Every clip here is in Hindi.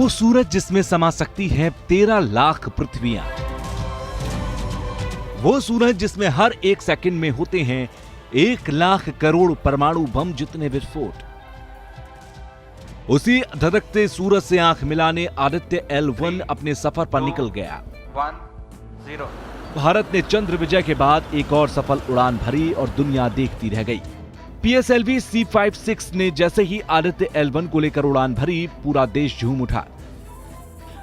वो सूरज जिसमें समा सकती है 13 लाख पृथ्वियां। वो सूरज जिसमें हर एक सेकंड में होते हैं 1 लाख करोड़ परमाणु बम जितने विस्फोट। उसी धधकते सूरज से आंख मिलाने आदित्य L1 अपने सफर पर निकल गया। 1 0 भारत ने चंद्र विजय के बाद एक और सफल उड़ान भरी और दुनिया देखती रह गई। PSLV C56 ने जैसे ही आदित्य L1 को लेकर उड़ान भरी, पूरा देश झूम उठा।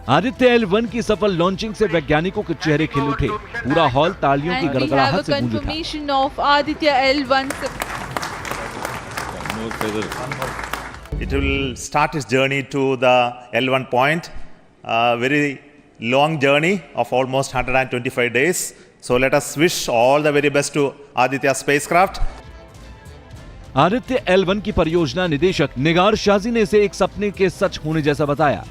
आदित्य L1 की सफल लॉन्चिंग से वैज्ञानिकों के चेहरे खिल उठे। पूरा हॉल तालियों की गड़गड़ाहट से गूंज उठा। It will start its journey to the L1 point, a very long journey of almost 125 days. So let us wish all the very best to Aditya spacecraft. Aditya L1 की परियोजना निदेशक निगार शाजी ने इसे एक सपने के सच होने जैसा बताया।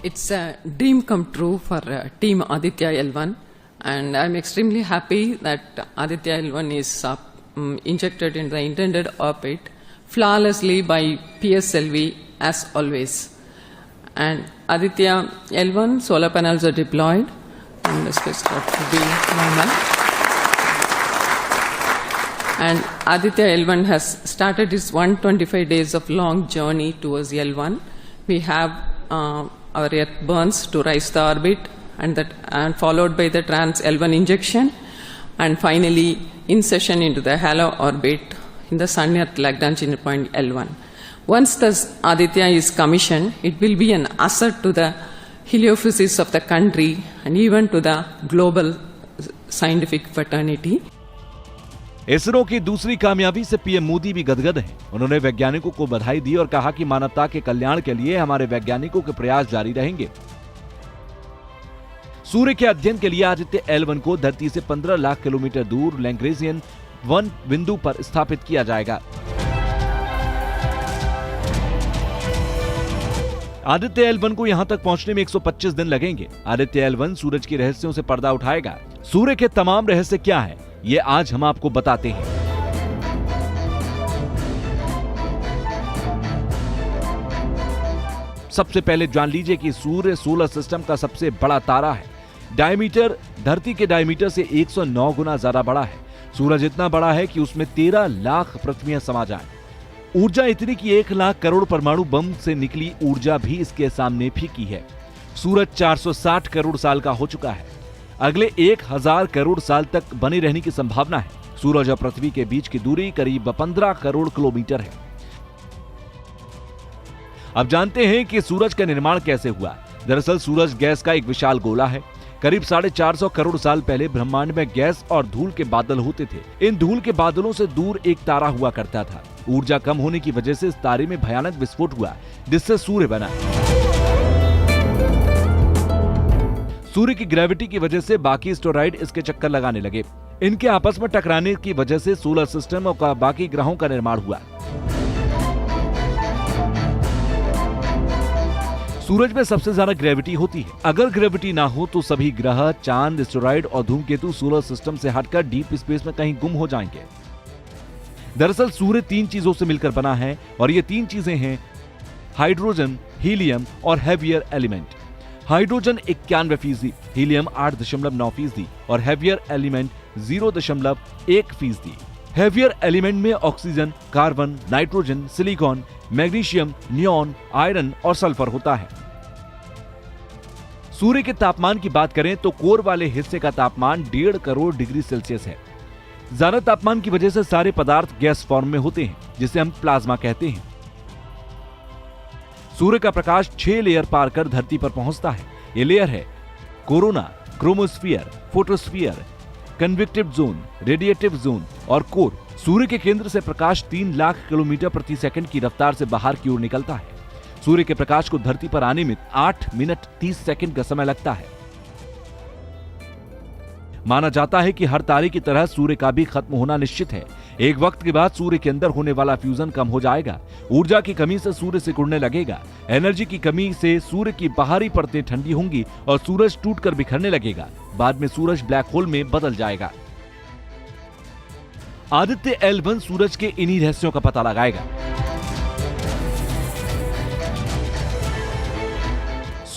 It's a dream come true for team Aditya L1, and I'm extremely happy that Aditya L1 is injected in the intended orbit flawlessly by PSLV as always. And Aditya L1 solar panels are deployed, and the spacecraft will be normal. And Aditya L1 has started its 125 days of long journey towards L1. We have our Earth burns to rise the orbit, and followed by the trans L1 injection, and finally insertion into the halo orbit in the Sun Earth Lagrange point L1. Once the Aditya is commissioned, it will be an asset to the heliophysics of the country and even to the global scientific fraternity. ISRO की दूसरी कामयाबी से पीएम मोदी भी गदगद हैं। उन्होंने वैज्ञानिकों को बधाई दी और कहा कि मानवता के कल्याण के लिए हमारे वैज्ञानिकों के प्रयास जारी रहेंगे। सूर्य के अध्ययन के लिए आदित्य L1 को धरती से 15 लाख किलोमीटर दूर लैग्रेंजियन 1 बिंदु पर स्थापित किया जाएगा। आदित्य L1 को यहां तक पहुंचने में 125 दिन लगेंगे। आदित्य L1 सूरज के रहस्यों से पर्दा उठाएगा। सूर्य के तमाम रहस्य क्या है, ये आज हम आपको बताते हैं। सबसे पहले जान लीजिए कि सूर्य सोलर सिस्टम का सबसे बड़ा तारा है। डायमीटर धरती के डायमीटर से 109 गुना ज्यादा बड़ा है। सूरज इतना बड़ा है कि उसमें 13 लाख पृथ्वियां समा जाएं। ऊर्जा इतनी कि 1 लाख करोड़ परमाणु बम से निकली ऊर्जा भी इसके सामने फीकी है। सूरज 460 करोड़ साल का हो चुका है। अगले 1000 करोड़ साल तक बने रहने की संभावना है। सूरज और पृथ्वी के बीच की दूरी करीब 15 करोड़ किलोमीटर है। अब जानते हैं कि सूरज का निर्माण कैसे हुआ। दरअसल सूरज गैस का एक विशाल गोला है। करीब 450 करोड़ साल पहले ब्रह्मांड में गैस और धूल के बादल होते थे। इन धूल के बादलों से दूर एक तारा हुआ करता था। ऊर्जा कम होने की वजह से इस तारे में भयानक विस्फोट हुआ, जिससे सूर्य बना। सूर्य की ग्रेविटी की वजह से बाकी एस्टेरॉइड इसके चक्कर लगाने लगे। इनके आपस में टकराने की वजह से सोलर सिस्टम और बाकी ग्रहों का निर्माण हुआ। सूरज में सबसे ज्यादा ग्रेविटी होती है। अगर ग्रेविटी ना हो तो सभी ग्रह, चांद, एस्टेरॉइड और धूमकेतु सोलर सिस्टम से हटकर डीप स्पेस में कहीं गुम हो जाएंगे। दरअसल सूर्य 3 चीजों से मिलकर बना है और ये 3 चीजें हैं हाइड्रोजन, हीलियम और हेवियर एलिमेंट। हाइड्रोजन 91%, हीलियम 8.9% और हेवियर एलिमेंट 0.1%। हेवियर एलिमेंट में oxygen, carbon, nitrogen, silicon, magnesium, neon, iron और सल्फर होता है। सूर्य के तापमान की बात करें तो कोर वाले हिस्से का तापमान 1.5 करोड़ डिग्री सेल्सियस है। ज्यादा तापमान की वजह से सारे पदार्थ गैस फॉर्म में होते हैं, जिसे हम प्लाज्मा कहते हैं। सूर्य का प्रकाश 6 लेयर पार कर धरती पर पहुंचता है। ये लेयर है corona, chromosphere, photosphere, convective zone, radiative zone और कोर। सूर्य के केंद्र से प्रकाश 3 लाख किलोमीटर प्रति सेकंड की रफ्तार से बाहर की ओर निकलता है। सूर्य के प्रकाश को धरती पर आने में 8 मिनट 30 सेकंड का समय लगता है। माना जाता है कि हर तारे की तरह सूर्य का भी खत्म होना निश्चित है। एक वक्त के बाद सूर्य के अंदर होने वाला फ्यूजन कम हो जाएगा। ऊर्जा की कमी से सूर्य सिकुड़ने लगेगा। एनर्जी की कमी से सूर्य की बाहरी परतें ठंडी होंगी और सूरज टूटकर बिखरने लगेगा। बाद में सूरज ब्लैक होल में बदल जाएगा। आदित्य L1 सूरज के इन्हीं रहस्यों का पता लगाएगा।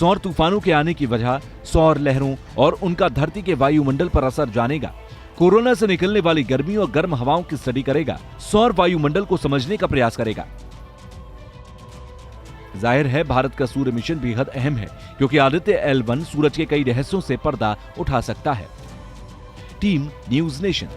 सौर तूफानों के आने की वजह, सौर लहरों और उनका धरती के वायुमंडल पर असर जानेगा। कोरोना से निकलने वाली गर्मी और गर्म हवाओं की स्टडी करेगा। सौर वायुमंडल को समझने का प्रयास करेगा। जाहिर है भारत का सूर्य मिशन बेहद अहम है, क्योंकि आदित्य L1 सूरज के कई रहस्यों से पर्दा उठा सकता है। Team news nation.